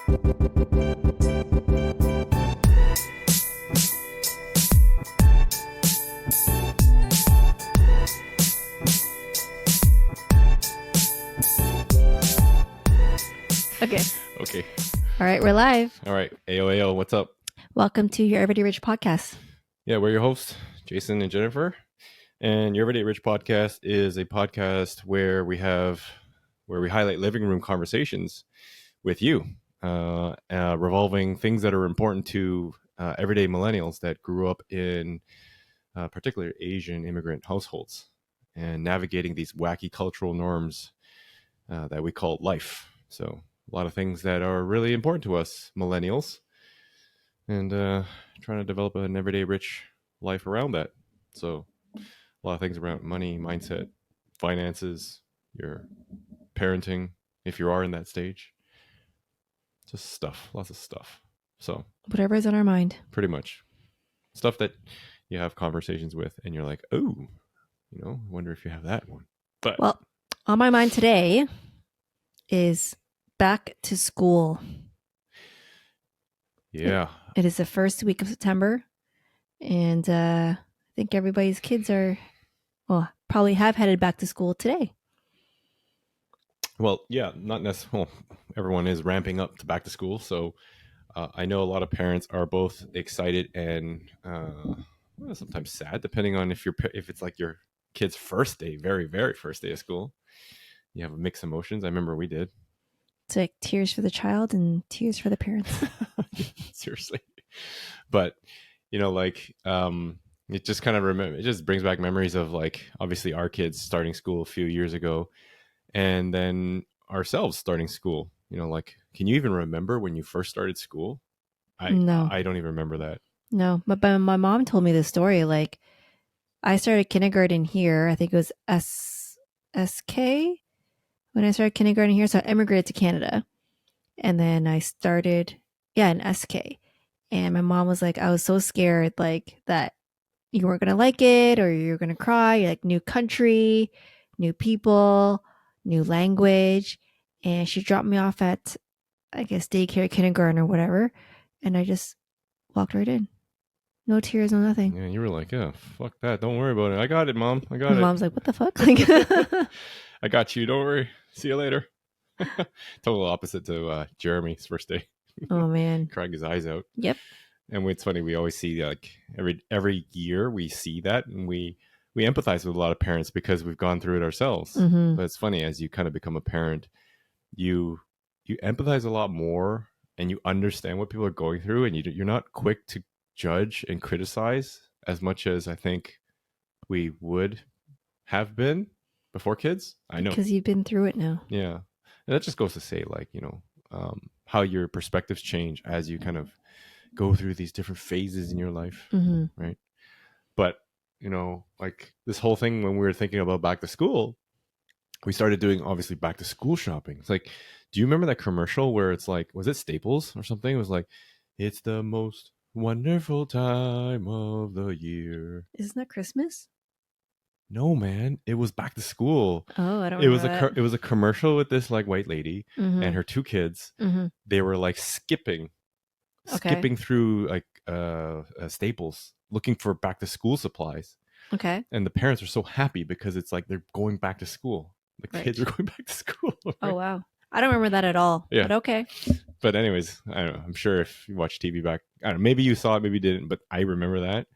Okay. Okay. All right, we're live. All right. AO, what's up? Welcome to your Everyday Rich podcast. Yeah, we're your hosts, Jason and Jennifer. And your Everyday Rich podcast is a podcast where we highlight living room conversations with you, revolving things that are important to everyday millennials that grew up in particularly Asian immigrant households and navigating these wacky cultural norms that we call life. So a lot of things that are really important to us millennials, and trying to develop an everyday rich life around that. So a lot of things around money, mindset, finances, your parenting, if you are in that stage. Just stuff, lots of stuff. So Whatever's on our mind. pretty much stuff that you have conversations with and you're like, oh, wonder if you have that one. But Well, on my mind today is back to school. yeah. It is the first week of September, and I think everybody's kids probably have headed back to school today. Well, yeah, not necessarily. Well, everyone is ramping up to back to school, so I know a lot of parents are both excited and sometimes sad, depending on if it's like your kid's first day, very very first day of school. You have mixed emotions. I remember we did. It's like tears for the child and tears for the parents. Seriously, but it just kind of it just brings back memories of like obviously our kids starting school a few years ago, and then ourselves starting school. Can you even remember when you first started school? No. I don't even remember that. No, but my mom told me this story. Like, I started kindergarten here. I think it was SK when I started kindergarten here. So I immigrated to Canada, and then I started in SK. And my mom was like, I was so scared, like, that you weren't gonna like it or you're gonna cry. You're like, new country, new people, new language. And she dropped me off at, I guess, daycare, kindergarten, or whatever. And I just walked right in. No tears, no nothing. Yeah, you were like, yeah, fuck that. Don't worry about it. I got it, Mom. I got My it. mom's like, what the fuck? Like, I got you. Don't worry. See you later. Total opposite to Jeremy's first day. oh man. Crying his eyes out. Yep. And it's funny, we always see like every year we see that, and we empathize with a lot of parents because we've gone through it ourselves. Mm-hmm. But it's funny, as you kind of become a parent, you empathize a lot more, and you understand what people are going through, and you're not quick to judge and criticize as much as I think we would have been before kids. I know, because you've been through it now. yeah, and that just goes to say, like, how your perspectives change as you kind of go through these different phases in your life. Mm-hmm. Right. But like this whole thing, when we were thinking about back to school, we started doing obviously back to school shopping. It's like, do you remember that commercial where it's like, was it Staples or something? It was like, it's the most wonderful time of the year. Isn't that Christmas? No, man, it was back to school. Oh, I don't. It was a commercial with this like white lady mm-hmm. and her two kids. Mm-hmm. They were like skipping through like Staples looking for back to school supplies. Okay. And the parents are so happy because it's like they're going back to school. The kids are going back to school. Right? Oh wow, I don't remember that at all. Yeah. But okay. But anyways, I don't know. I'm sure if you watch TV back, I don't know, maybe you saw it, maybe you didn't, but I remember that.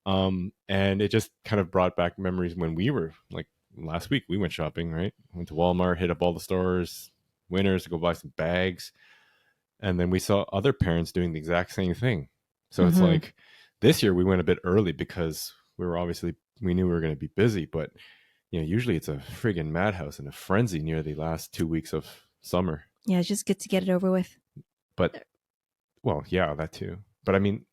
And it just kind of brought back memories when we were like last week. We went shopping, right? Went to Walmart, hit up all the stores, Winners to go buy some bags. And then we saw other parents doing the exact same thing. So it's like this year we went a bit early because we knew we were going to be busy, but usually it's a friggin' madhouse and a frenzy near the last 2 weeks of summer. Yeah, it's just good to get it over with. But, well, yeah, that too. But I mean,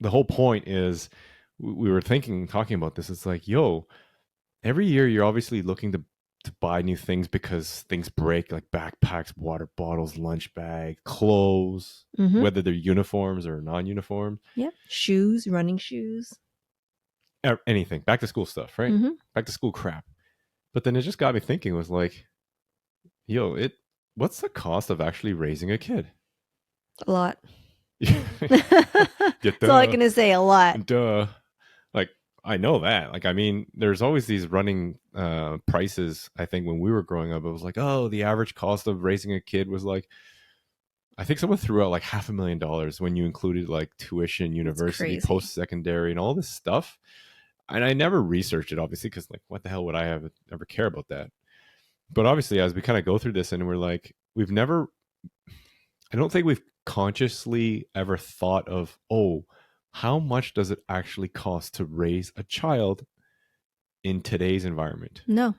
the whole point is we were talking about this. It's like, every year you're obviously looking to buy new things because things break, like backpacks, water bottles, lunch bag, clothes, whether they're uniforms or non-uniform. Yeah, shoes, running shoes. Anything. Back to school stuff, right? Mm-hmm. Back to school crap. But then it just got me thinking, was like, what's the cost of actually raising a kid? A lot. Yeah, That's all I can say. A lot. duh. Like I know that. Like I mean, there's always these running prices. I think when we were growing up, it was like, oh, the average cost of raising a kid was like, I think someone threw out like $500,000 when you included like tuition, It's university, crazy. post secondary, and all this stuff. And I never researched it, obviously, because like, what the hell would I ever care about that? But obviously, as we kind of go through this, and we're like, we've never, I don't think we've consciously ever thought of, oh, how much does it actually cost to raise a child in today's environment? No,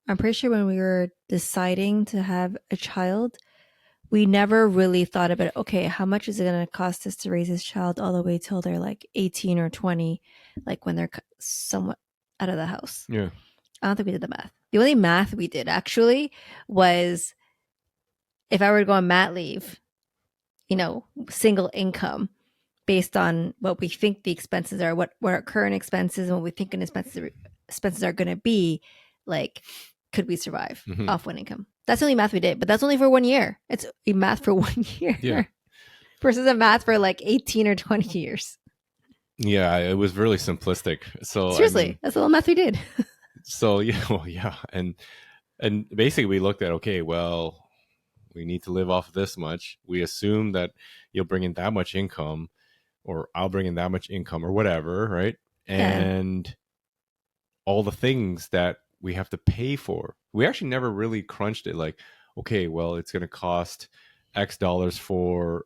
I'm pretty sure when we were deciding to have a child, we never really thought about, okay, how much is it going to cost us to raise this child all the way till they're like 18 or 20, like when they're somewhat out of the house. Yeah. I don't think we did the math. The only math we did actually was if I were to go on mat leave, single income based on what we think the expenses are, what our current expenses and what we think expenses are going to be, like, could we survive Mm-hmm. off one income? That's the only math we did, but that's only for 1 year. It's a math for 1 year Yeah. versus a math for like 18 or 20 years. Yeah, it was really simplistic. So Seriously, I mean, that's the little math we did. so yeah, well, yeah, and basically we looked at, okay, well, we need to live off this much. We assume that you'll bring in that much income, or I'll bring in that much income, or whatever, right? Yeah. And all the things that we have to pay for. We actually never really crunched it like, okay, well, it's going to cost X dollars for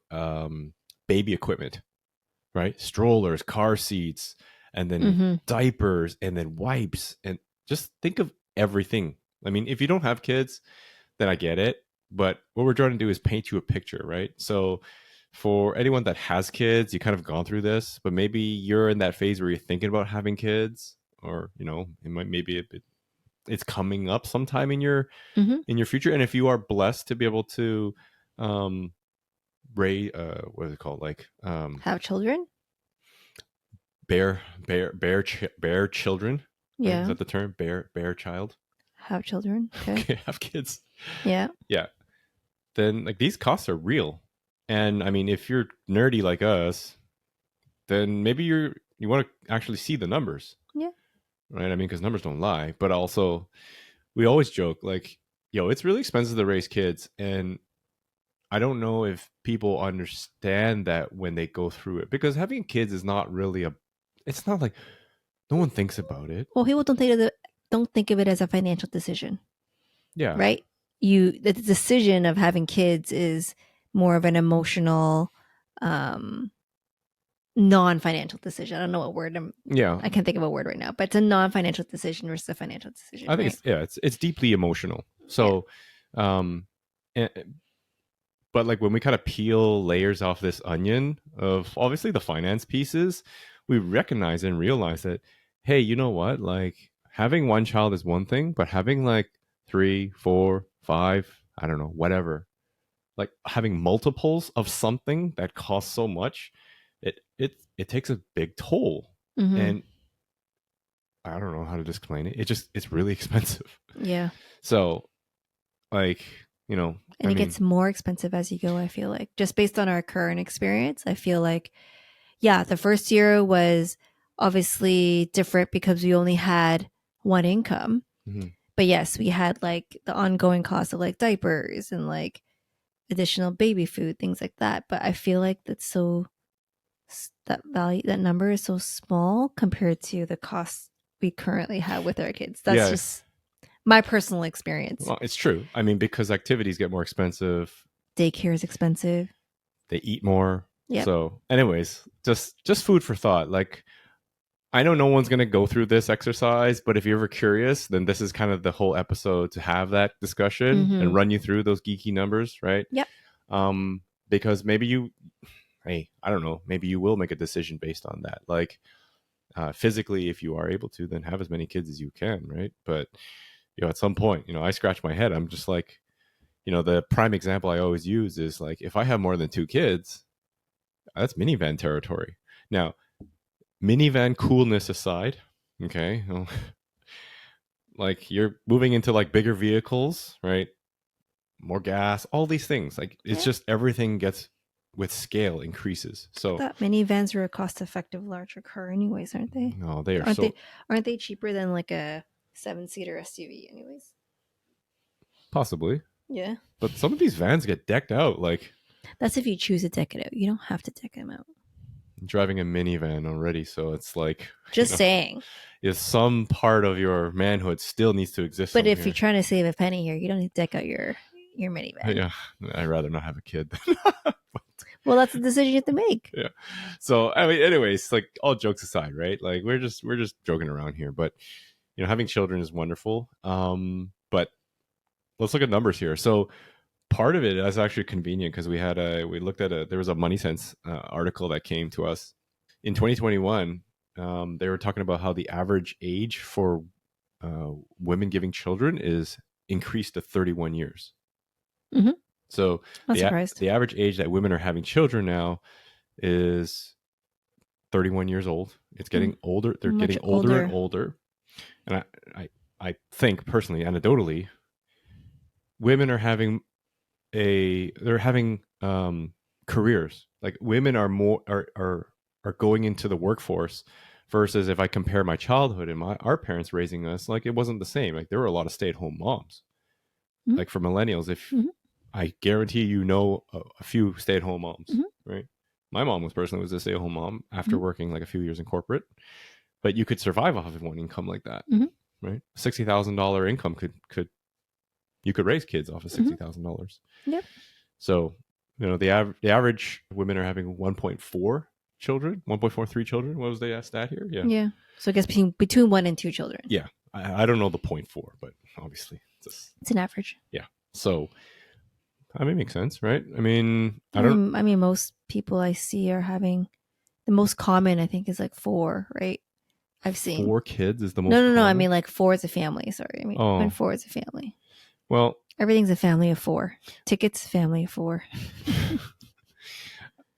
baby equipment, right? Strollers, car seats, and then Mm-hmm. diapers, and then wipes. And just think of everything. I mean, if you don't have kids, then I get it. But what we're trying to do is paint you a picture, right? So for anyone that has kids, you kind of gone through this, but maybe you're in that phase where you're thinking about having kids, or it might maybe it's coming up sometime Mm-hmm. in your future. And if you are blessed to be able to um raise what is it called, like Have children? bear children, right? Is Yeah. that the term? Bear child? Have children. Okay. Okay, have kids. Yeah. Yeah, then like these costs are real. And I mean, if you're nerdy like us, then maybe you want to actually see the numbers, Yeah. right? I mean, because numbers don't lie. But also, we always joke like, yo, it's really expensive to raise kids. And I don't know if people understand that when they go through it, because having kids is not really it's not like no one thinks about it. Well, people don't think of it as a financial decision, Yeah. right? The decision of having kids is more of an emotional, um, non-financial decision. I don't know what word Yeah. I can't think of a word right now, but it's a non-financial decision versus a financial decision, I think right? it's deeply emotional. Yeah. So, um, and, but like when we kind of peel layers off this onion of obviously the finance pieces, we recognize and realize that, hey, you know what? Like having one child is one thing, but having like three, four, five, I don't know, whatever, like having multiples of something that costs so much, it takes a big toll. Mm-hmm. And I don't know how to explain it. It's really expensive. Yeah. So like, And I it mean, gets more expensive as you go, I feel like. Just based on our current experience, I feel like, yeah, the first year was obviously different because we only had one income. mhm. But yes, we had like the ongoing cost of like diapers and like additional baby food, things like that. But I feel like that number is so small compared to the costs we currently have with our kids. That's Yeah, just my personal experience. well, it's true. I mean, because activities get more expensive, Daycare is expensive. they eat more. Yep. So, anyways, just food for thought. Like, I know no one's gonna go through this exercise, but if you're ever curious, then this is kind of the whole episode to have that discussion Mm-hmm. and run you through those geeky numbers, right? Yep. Because maybe hey, I don't know, maybe you will make a decision based on that. Like, physically, if you are able to, then have as many kids as you can, right? But at some point, I scratch my head. I'm just like, the prime example I always use is like, if I have more than two kids, that's minivan territory. Now, minivan coolness aside, okay, like you're moving into like bigger vehicles, right? More gas, all these things. Like it's Yeah. just everything gets with scale increases. So That minivans are a cost-effective larger car, anyways, aren't they? no, they are Aren't so they? Aren't they cheaper than like a 7-seater SUV, anyways? possibly. Yeah, But some of these vans get decked out like that's if you choose to deck it out. You don't have to deck them out. driving a minivan already. So it's like, Just saying. if some part of your manhood still needs to exist But if somewhere. you're trying to save a penny here, you don't need to deck out your minivan. Yeah, I'd rather not have a kid. Well, that's a decision you have to make. Yeah. So I mean, anyways, like all jokes aside, right? Like we're just joking around here, but having children is wonderful. But let's look at numbers here. So part of it is actually convenient because we looked at there was a Money Sense article that came to us in 2021. They were talking about how the average age for women giving children is increased to 31 years. Mm-hmm. So I'm surprised. The average age that women are having children now is 31 years old. It's getting older. They're Much getting older and older. And I think personally, anecdotally, women are having careers. Like women are going into the workforce versus if I compare my childhood and our parents raising us, like it wasn't the same. Like there were a lot of stay-at-home moms. Mm-hmm. Like for millennials, if Mm-hmm. I guarantee a few stay-at-home moms, Mm-hmm. right? My mom was a stay-at-home mom after Mm-hmm. working like a few years in corporate, but you could survive off of one income like that, Mm-hmm. right? $60,000 income you could raise kids off of $60,000. Yep. So the average women are having 1.4 children, 1.43 children. What was the stat here? Yeah. Yeah. So I guess between 1 and 2 children. Yeah. I don't know the 0.4, but obviously it's an average. Yeah. So I mean, makes sense, right? I mean, I mean, most people I see are having the most common. I think is like 4, right? I've seen 4 kids is the most. No. common? I mean, like 4 is a family. Sorry, I mean 4 is a family. Well, everything's a family of 4. Tickets, family of 4.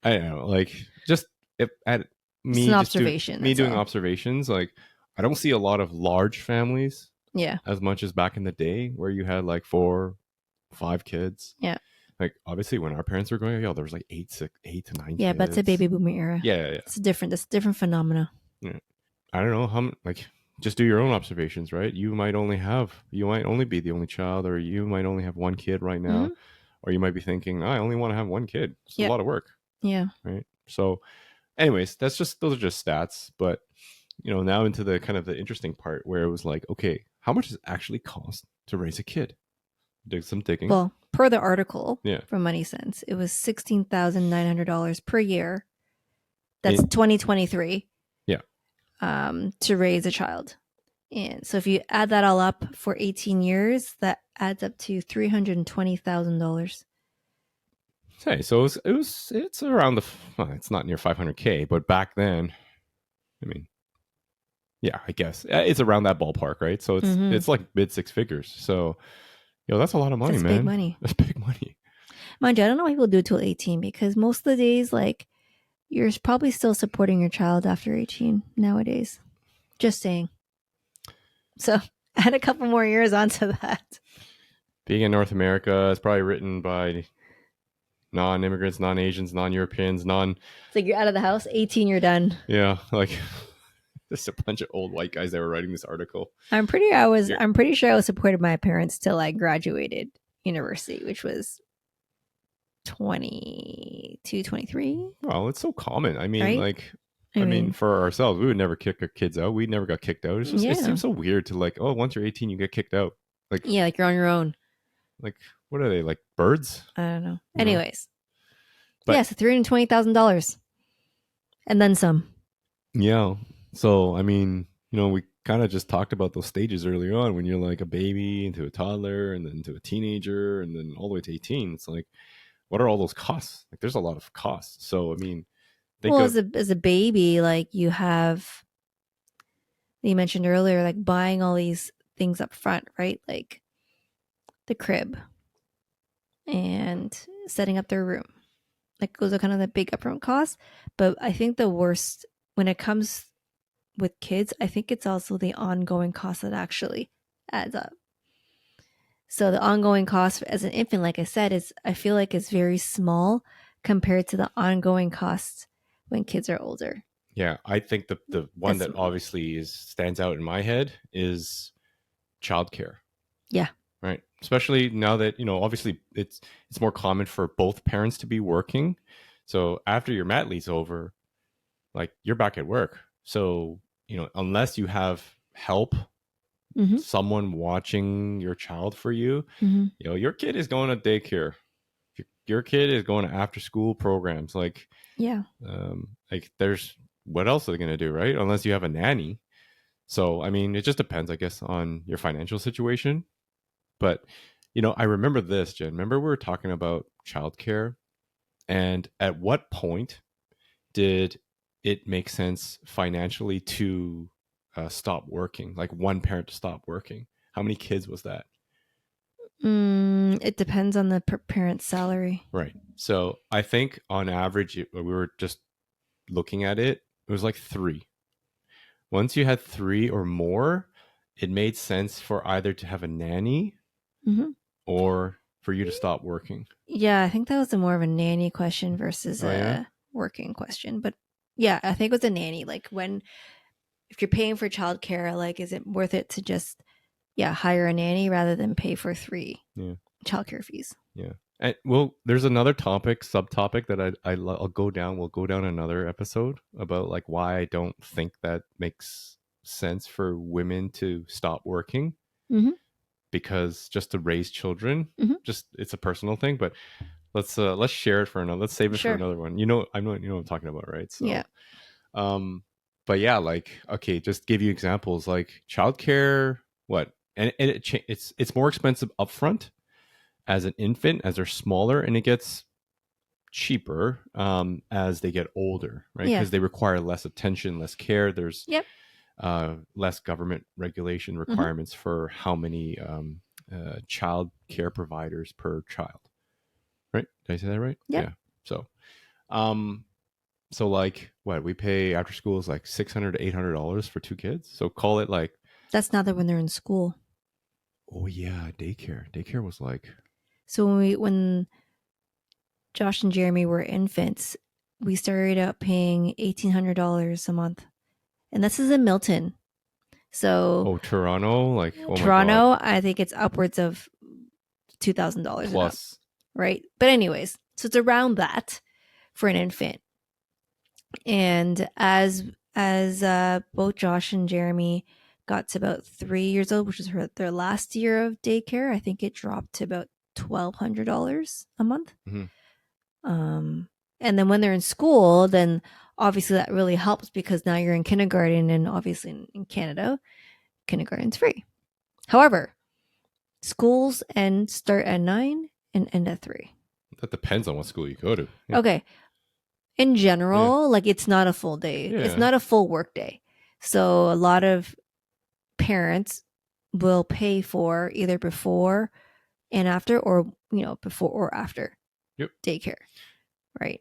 I don't know, like just at me, an observation. Doing observations, like I don't see a lot of large families. Yeah. As much as back in the day where you had like 4, 5 kids. Yeah. Like obviously when our parents were going, there was like 8 to 9 yeah, kids. but it's a baby boomer era. Yeah. It's a different phenomena. Yeah. I don't know how, like, just do your own observations, right? You might only be the only child, or you might only have one kid right now, or you might be thinking, I only want to have one kid. It's a lot of work. Yeah. Right. So anyways, those are just stats, but now into the kind of the interesting part where it was like, okay, how much does it actually cost to raise a kid? Did some digging. Well, per the article Yeah. from Money Sense, it was $16,900 per year. That's 2023. Yeah. To raise a child. And so if you add that all up for 18 years, that adds up to $320,000. Okay, so it's around it's not near 500K, but back then, I mean, yeah, I guess it's around that ballpark, right? So it's like mid 6 figures. So, that's a lot of money, That's man. Big money. That's big money. Mind you, I don't know why people do it till 18 because most of the days, like, you're probably still supporting your child after 18 nowadays. Just saying. So add a couple more years onto that. Being in North America is probably written by non-immigrants, non-Asians, non-Europeans, It's like you're out of the house, 18, you're done. Yeah, like just a bunch of old white guys that were writing this article. I'm pretty sure I was supported by my parents till I graduated university, which was 22, 23. Well, it's so common. I mean, right? like, I mean, for ourselves, we would never kick our kids out. We never got kicked out. It's just, It seems so weird to like, once you're 18, you get kicked out. Like, like you're on your own. Like, what are they, like birds? I don't know. Anyways. But, so $320,000 and then some. Yeah. So, I mean, we kind of just talked about those stages earlier on when you're like a baby into a toddler and then to a teenager and then all the way to 18. It's like, what are all those costs? Like, there's a lot of costs. So, I mean, as a baby, like you mentioned earlier, like buying all these things up front, right? Like the crib and setting up their room. Like those are kind of the big upfront costs. But I think the worst when it comes with kids, I think it's also the ongoing cost that actually adds up. So the ongoing cost as an infant, like I said, I feel like it's very small compared to the ongoing costs when kids are older. Yeah, I think the one That's that obviously stands out in my head is childcare. Yeah. Right. Especially now that, obviously it's more common for both parents to be working. So after your mat leave's over, like you're back at work. So, unless you have help, Mm-hmm. someone watching your child for you, Mm-hmm. your kid is going to daycare. Your kid is going to after school programs. Yeah. Like there's, what else are they going to do, right? Unless you have a nanny. So, I mean, it just depends, I guess, on your financial situation. But, I remember this, Jen. Remember we were talking about childcare, and at what point did it make sense financially to stop working? Like one parent to stop working. How many kids was that? It depends on the parent's salary. Right. So I think on average, we were just looking at it. It was like 3. Once you had 3 or more, it made sense for either to have a nanny Mm-hmm. or for you to stop working. Yeah, I think that was more of a nanny question versus Oh, yeah? a working question. But yeah, I think it was a nanny. Like if you're paying for childcare, like is it worth it to just hire a nanny rather than pay for 3 childcare fees? Yeah. And well, there's another subtopic that I'll go down. We'll go down another episode about like why I don't think that makes sense for women to stop working. Mm-hmm. Because just to raise children, Mm-hmm. just it's a personal thing. But let's share it for another. Let's save it for another one. I know what I'm talking about, right? So, Yeah. But yeah, like okay, just give you examples like childcare. What and it's more expensive upfront as an infant as they're smaller, and it gets cheaper as they get older, right? Because they require less attention, less care. There's less government regulation requirements for how many child care providers per child, right? Did I say that right? Yep. Yeah. So like what we pay after school is like $600 to $800 for 2 kids. So call it like, that's not that when they're in school. Oh yeah, daycare was like, so when Josh and Jeremy were infants, we started out paying $1,800 a month, and this is in Milton. So Toronto, like Toronto, my God. I think it's upwards of $2,000 plus, right? But anyways, so it's around that for an infant. And as both Josh and Jeremy got to about 3 years old, which is their last year of daycare, I think it dropped to about $1,200 a month. And then when they're in school, then obviously that really helps because now you're in kindergarten, and obviously in Canada, kindergarten's free. However, schools start at 9 and end at 3. That depends on what school you go to. Yeah. Okay. In general, like it's not a full day. Yeah. It's not a full work day. So a lot of parents will pay for either before and after, or before or after daycare, right?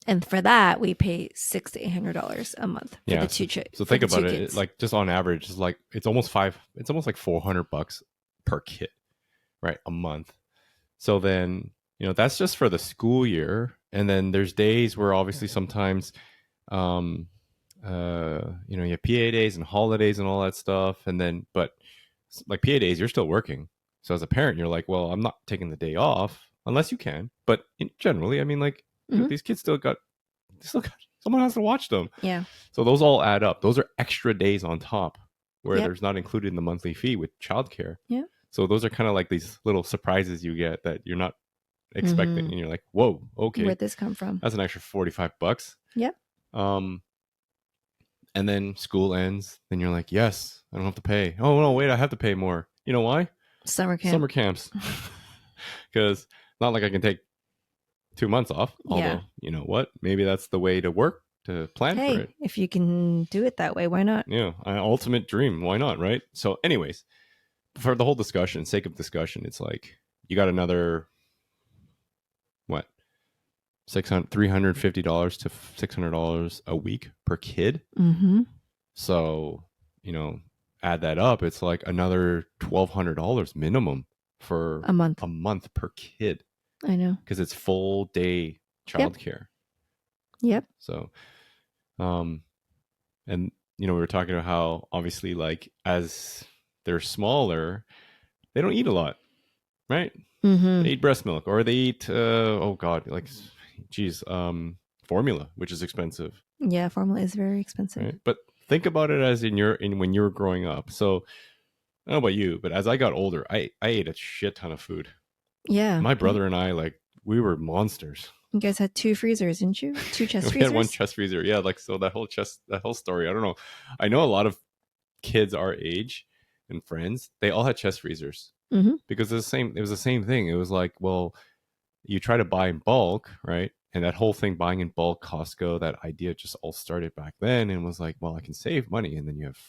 And for that, we pay $600 to $800 a month for the 2 chicks. So think about it, like just on average, it's like it's almost like $400 per kid, right? A month. So then that's just for the school year, and then there's days where obviously sometimes, you have PA days and holidays and all that stuff, and then but like PA days, you're still working. So as a parent, you're like, well, I'm not taking the day off unless you can. But generally, I mean, like these kids still got someone has to watch them. Yeah. So those all add up. Those are extra days on top where there's not included in the monthly fee with childcare. Yeah. So those are kind of like these little surprises you get that you're not expecting, and you're like, whoa, okay, where'd this come from? That's an extra $45. Yep. And then school ends, then you're like, yes, I don't have to pay. Oh no, wait, I have to pay more. You know why? Summer camps. Because not like I can take 2 months off. Although, you know what? Maybe that's the way to work, to plan for it. If you can do it that way, why not? Yeah, an ultimate dream. Why not, right? So anyways, for the whole discussion, sake of discussion, it's like you got another what? $350 to $600 a week per kid. Mm-hmm. So, add that up, it's like another $1,200 minimum for a month per kid. I know. Because it's full day childcare. Yep. So, and we were talking about how obviously, like, as they're smaller, they don't eat a lot, right? Mm-hmm. They eat breast milk, or they eat oh god, like, geez, formula, which is expensive, Yeah, formula is very expensive. right? But think about it as in when you were growing up. So I don't know about you, but as I got older, I ate a shit ton of food. Yeah. My brother and I, like, we were monsters. You guys had 2 freezers, didn't you? 2 chest We freezers? had one chest freezer. Yeah, like, so that whole story. I don't know. I know a lot of kids our age and friends, they all had chest freezers Mm-hmm. because it was the same thing. It was like, well, you try to buy in bulk, right? And that whole thing, buying in bulk, Costco, that idea just all started back then, and was like, well, I can save money, and then you have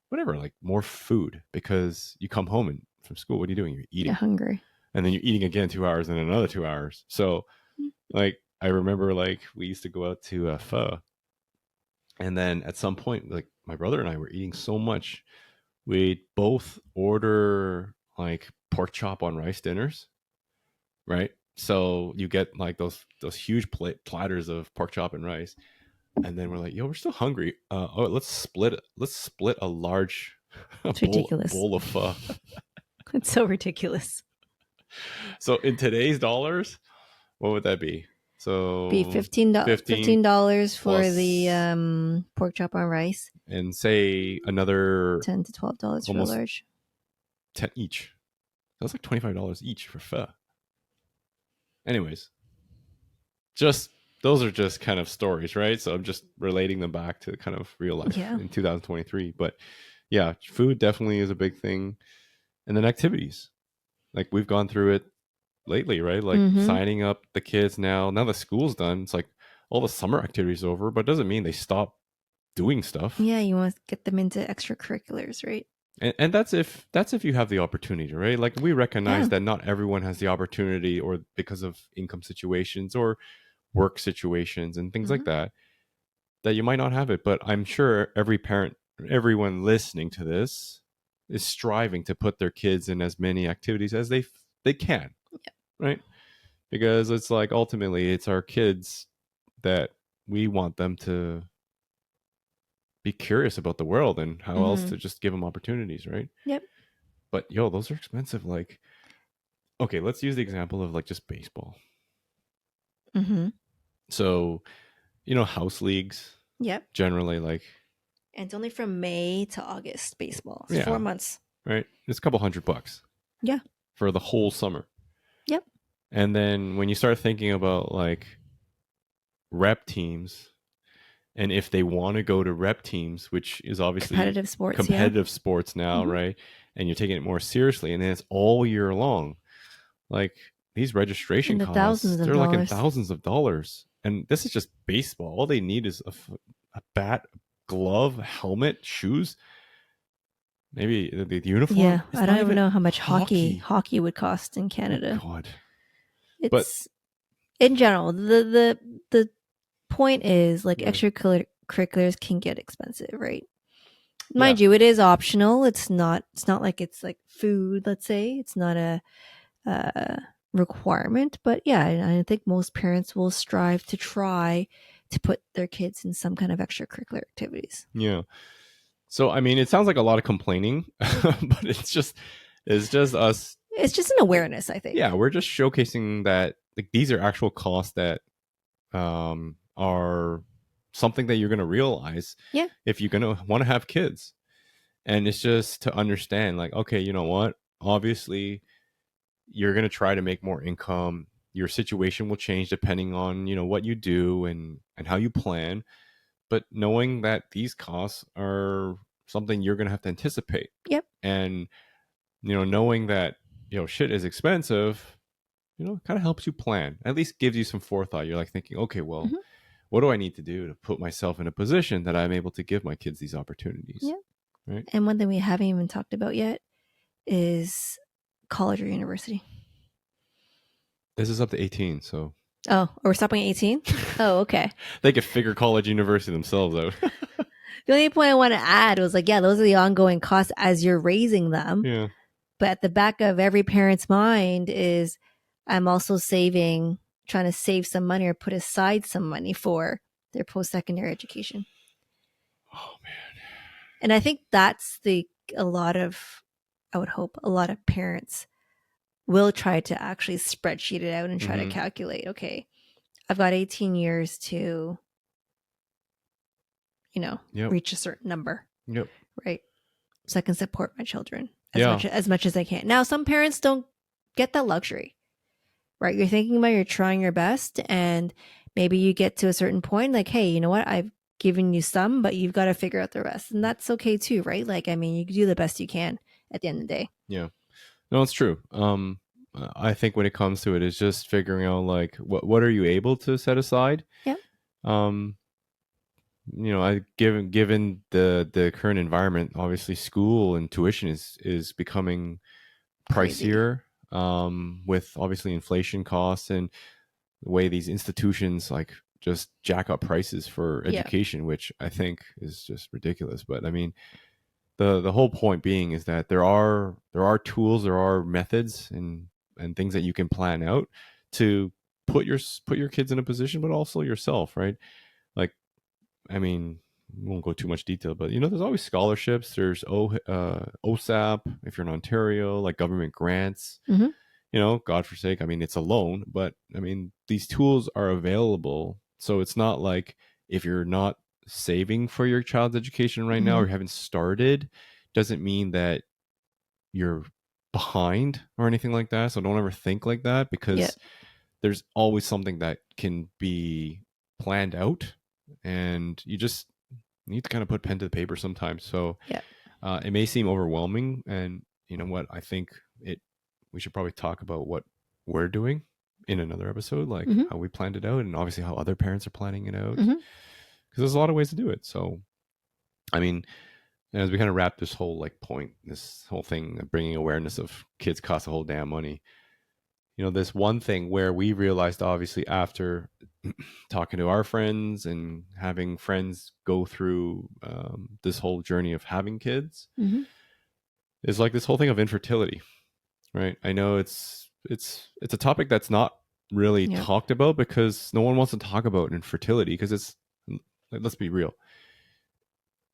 whatever, like, more food, because you come home and from school, what are you doing? You're eating. You're hungry. And then you're eating again 2 hours and another 2 hours. So, like, I remember, like, we used to go out to pho, and then at some point, like, my brother and I were eating so much, we'd both order, like, pork chop on rice dinners, right? So you get, like, those huge platters of pork chop and rice, and then we're like, yo, we're still hungry. Oh, let's split a large It's bowl ridiculous. of pho. It's so ridiculous. So in today's dollars, what would that be? So Be $15 for plus- the pork chop on rice. and say another $10 to $12 for a almost large. 10 each. That was like $25 each for pho. Anyways, just those are just kind of stories, right? So I'm just relating them back to kind of real life in 2023. But yeah, food definitely is a big thing. And then activities. Like, we've gone through it lately, right? Like, signing up the kids now that school's done, it's like all the summer activities over, but it doesn't mean they stop doing stuff. Yeah, you want to get them into extracurriculars, right? And that's if you have the opportunity, right? Like, we recognize that not everyone has the opportunity, or because of income situations or work situations and things like that you might not have it. But I'm sure every parent, everyone listening to this, is striving to put their kids in as many activities as they can, right? Because it's like, ultimately, it's our kids that we want them to be curious about the world, and how else to just give them opportunities, right? Yep. But those are expensive. Like, okay, let's use the example of, like, just baseball. So, house leagues. Yep. Generally, like, and it's only from May to August baseball. It's 4 months. Right? It's a couple $100. Yeah. For the whole summer. Yep. And then when you start thinking about, like, rep teams, and if they want to go to rep teams, which is obviously competitive sports now, right? And you're taking it more seriously, and then it's all year long. Like, these registration costs, they're like in thousands of dollars. And this is just baseball. All they need is a bat, glove, helmet, shoes, maybe the uniform. Yeah, I don't even know how much hockey would cost in Canada. Oh, God. It's, in general, the point is, like, extracurriculars can get expensive, right? Mind you, it is optional. It's not like it's like food, let's say. It's not a requirement, but yeah, I think most parents will strive to try to put their kids in some kind of extracurricular activities. Yeah. So, I mean, it sounds like a lot of complaining, but it's just us. It's just an awareness, I think. Yeah, we're just showcasing that, like, these are actual costs that are something that you're going to realize if you're going to want to have kids. And it's just to understand, like, okay, you know what? Obviously, you're going to try to make more income. Your situation will change depending on, what you do and how you plan. But knowing that these costs are something you're going to have to anticipate. Yep. And, knowing that, shit is expensive, kind of helps you plan. At least gives you some forethought. You're like thinking, okay, well, what do I need to do to put myself in a position that I'm able to give my kids these opportunities? Yeah. Right. And one thing we haven't even talked about yet is college or university. This is up to 18, so. Oh, we're stopping at 18? Oh, okay. They could figure college, university themselves out. The only point I want to add was, like, yeah, those are the ongoing costs as you're raising them. Yeah. But at the back of every parent's mind is, I'm also saving trying to save some money or put aside some money for their post-secondary education. Oh man. And I think that's I would hope a lot of parents will try to actually spreadsheet it out and try to calculate, okay, I've got 18 years to, reach a certain number. Yep. Right. So I can support my children as much as I can. Now, some parents don't get that luxury, right? You're thinking about, you're trying your best, and maybe you get to a certain point, like, hey, you know what? I've given you some, but you've got to figure out the rest. And that's okay too, right? Like, I mean, you do the best you can at the end of the day. Yeah. No, it's true. I think when it comes to it, it's just figuring out like what are you able to set aside. Yeah. Given the current environment, obviously school and tuition is becoming pricier. With obviously inflation costs and the way these institutions like just jack up prices for education, which I think is just ridiculous. But I mean, the whole point being is that there are tools, there are methods and things that you can plan out to put your kids in a position, but also yourself, right? Like, I mean, we won't go too much detail, but there's always scholarships. There's OSAP if you're in Ontario, like government grants. God forsake, I mean, it's a loan, but I mean, these tools are available. So it's not like if you're not saving for your child's education right now or you haven't started, doesn't mean that you're behind or anything like that. So don't ever think like that, because there's always something that can be planned out, and you just need to kind of put pen to the paper sometimes. So it may seem overwhelming, and you know what, I think we should probably talk about what we're doing in another episode, like how we planned it out, and obviously how other parents are planning it out, because there's a lot of ways to do it. So I mean, as we kind of wrap this whole this whole thing of bringing awareness of kids cost a whole damn money, this one thing where we realized, obviously, after talking to our friends and having friends go through this whole journey of having kids, is like this whole thing of infertility, right? I know it's a topic that's not really talked about, because no one wants to talk about infertility, because it's, like, let's be real,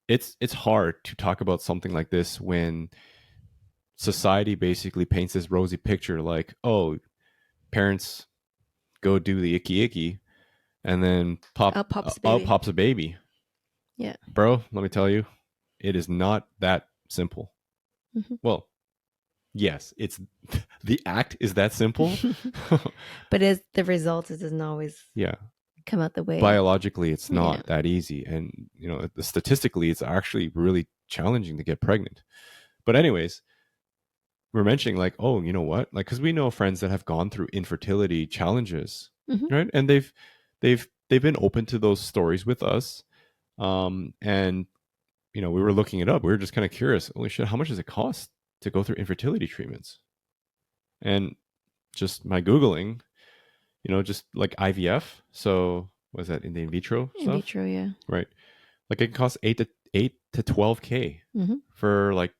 it's hard to talk about something like this when society basically paints this rosy picture, like, oh, parents go do the icky and then out pops a baby. Yeah. Bro, let me tell you, it is not that simple. Well, yes, it's the act is that simple. But the result doesn't always come out the way. Biologically, it's not that easy. And, statistically, it's actually really challenging to get pregnant. But anyways, we're mentioning like, oh, you know what? Like, because we know friends that have gone through infertility challenges, right? And they've been open to those stories with us. And, we were looking it up. We were just kind of curious. Holy shit, how much does it cost to go through infertility treatments? And just my Googling, just like IVF. So was that in the in vitro stuff? In vitro, yeah. Right. Like it costs 8 to 12K for like,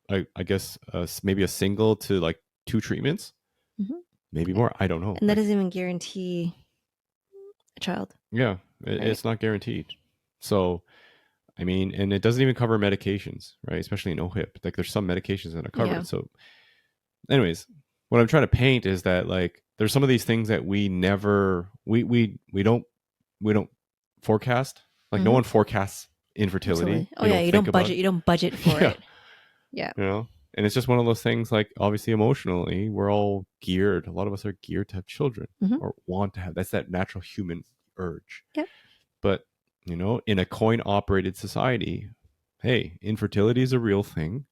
I guess maybe a single to like 2 treatments, maybe more. I don't know. And that doesn't even guarantee a child. Yeah, it's not guaranteed. So, I mean, and it doesn't even cover medications, right? Especially in OHIP. Like there's some medications that are covered. Yeah. So anyways, what I'm trying to paint is that like there's some of these things that we never we don't forecast. Like no one forecasts infertility. Absolutely. Oh yeah, you don't budget for it. Yeah. And it's just one of those things, like obviously emotionally, we're all geared. A lot of us are geared to have children or want to have. That's that natural human urge. Yeah. But, in a coin operated society, hey, infertility is a real thing.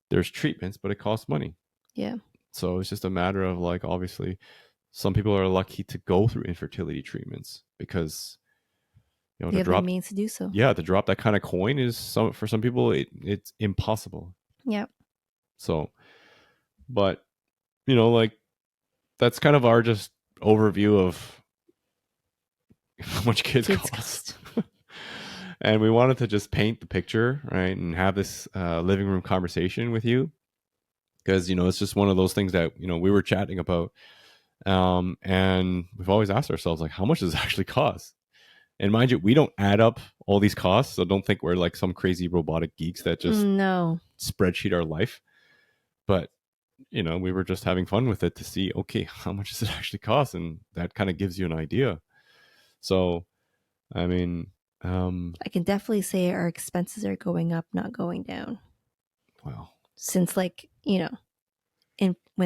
There's treatments, but it costs money. Yeah. So it's just a matter of like, obviously, some people are lucky to go through infertility treatments because, they have the means to do so. Yeah, to drop that kind of coin is for some people it's impossible. Yeah. So, but like that's kind of our just overview of how much kids cost. And we wanted to just paint the picture, right, and have this living room conversation with you, because it's just one of those things that we were chatting about, And we've always asked ourselves, like, how much does it actually cost? And mind you, we don't add up all these costs, so don't think we're like some crazy robotic geeks that just No. spreadsheet our life. But we were just having fun with it to see, okay, how much does it actually cost? And that kind of gives you an idea. So, I mean, I can definitely say our expenses are going up, not going down. Well, since when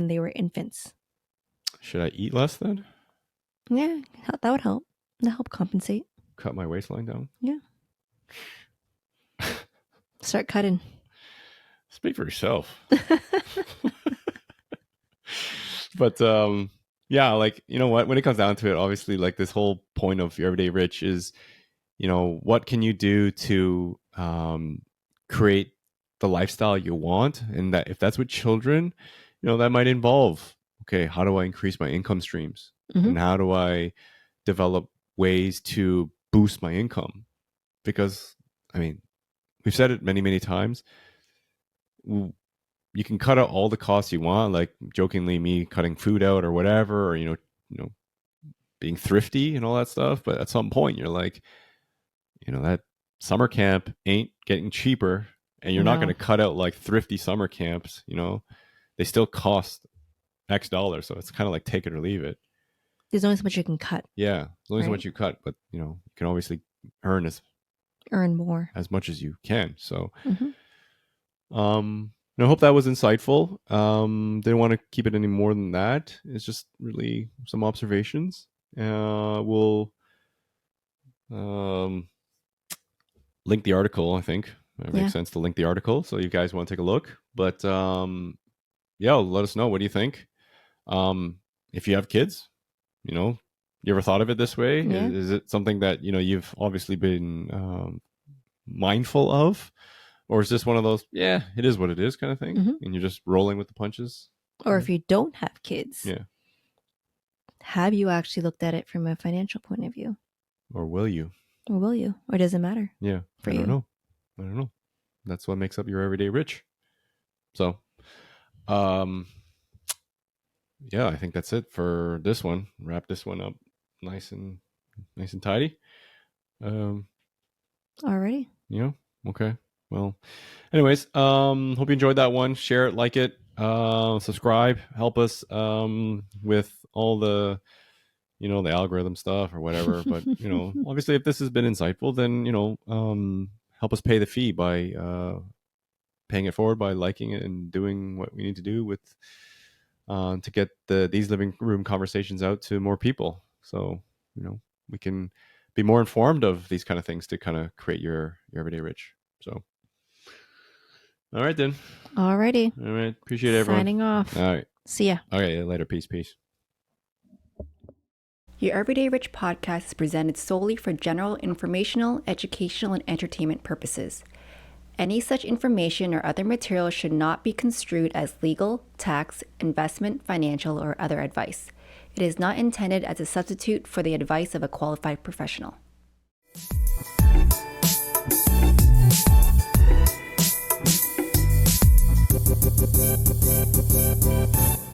they were infants. Should I eat less then? Yeah, that would help. That help compensate. Cut my waistline down? Yeah. Start cutting. Speak for yourself. But yeah, like, you know what, when it comes down to it, obviously, like, this whole point of Your Everyday Rich is, what can you do to create the lifestyle you want? And that if that's with children, that might involve, okay, how do I increase my income streams? Mhm. And how do I develop ways to boost my income? Because, I mean, we've said it many, many times. You can cut out all the costs you want, like jokingly me cutting food out or whatever, or being thrifty and all that stuff. But at some point, you're like, that summer camp ain't getting cheaper, and you're not No. going to cut out like thrifty summer camps. They still cost X dollars, so it's kind of like take it or leave it. There's only so much you can cut. Yeah, there's only so Right. much you cut, but you can obviously earn more as much as you can. So, Mhm. I hope that was insightful. Didn't want to keep it any more than that. It's just really some observations. We'll link the article. I think it makes sense to link the article, so you guys want to take a look. But yeah, let us know. What do you think? If you have kids, you ever thought of it this way? Yeah. Is it something that you've obviously been mindful of? Or is this one of those, yeah, it is what it is kind of thing, and you're just rolling with the punches? Or if you don't have kids, Yeah. have you actually looked at it from a financial point of view? Or will you? Or will you? Or does it matter? Yeah. For I you? don't know. That's what makes up your everyday rich. So, yeah, I think that's it for this one. Wrap this one up nice and tidy. Alrighty. Okay. Well, anyways, hope you enjoyed that one. Share it, like it, subscribe, help us with all the the algorithm stuff or whatever. But obviously, if this has been insightful, then help us pay the fee by paying it forward, by liking it and doing what we need to do with to get these living room conversations out to more people, so we can be more informed of these kind of things to kind of create your everyday rich. So, all right then. Alrighty. All right. Appreciate it, everyone. Signing off. All right. See ya. Okay. Later. Peace. Your Everyday Rich podcast is presented solely for general informational, educational, and entertainment purposes. Any such information or other material should not be construed as legal, tax, investment, financial, or other advice. It is not intended as a substitute for the advice of a qualified professional.